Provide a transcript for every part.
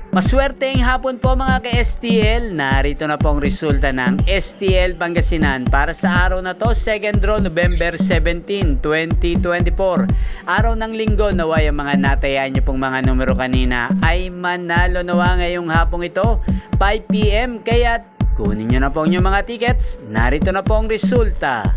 Maswerteng hapon po mga ka-STL. Narito na po ang resulta ng STL Pangasinan para sa araw na to, second draw November 17, 2024. Araw ng linggo, naway ang mga natayaan nyo pong mga numero kanina ay manalo nawa ngayong hapong ito 5 PM. Kaya kunin nyo na po yung mga tickets. Narito na po ang resulta.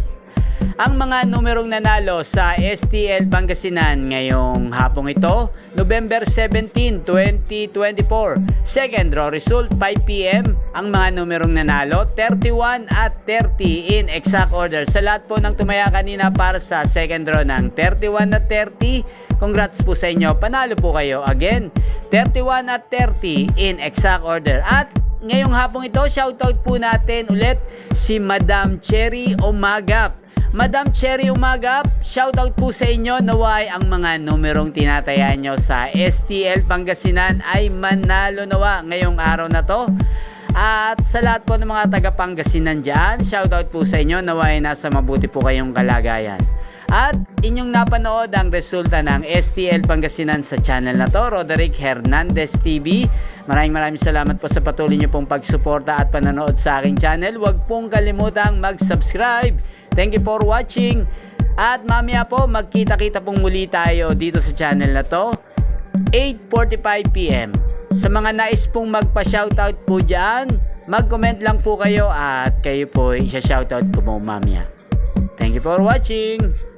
Ang mga numerong nanalo sa STL Pangasinan ngayong hapong ito, November 17, 2024. Second draw result, 5 PM. Ang mga numerong nanalo, 31 at 30 in exact order. Sa lahat po ng tumaya kanina para sa second draw ng 31 at 30, congrats po sa inyo. Panalo po kayo. Again, 31 at 30 in exact order. At ngayong hapong ito, shoutout po natin ulit si Madam Cherry Umagap. Madam Cherry Umagap, shoutout po sa inyo. Naway ang mga numerong tinataya nyo sa STL Pangasinan ay manalo nawa ngayong araw na to. At sa lahat po ng mga taga Pangasinan dyan, shoutout po sa inyo. Naway nasa mabuti po kayong kalagayan. At inyong napanood ang resulta ng STL Pangasinan sa channel na to, Roderick Hernandez TV. Maraming salamat po sa patuloy niyo pong pagsuporta at panonood sa aking channel. Huwag pong kalimutang mag-subscribe. Thank you for watching. At mamaya po, magkita-kita pong muli tayo dito sa channel na to, 8:45 PM. Sa mga nais pong magpa-shoutout po dyan, mag-comment lang po kayo at kayo po i-shoutout ko po mamaya. Thank you for watching.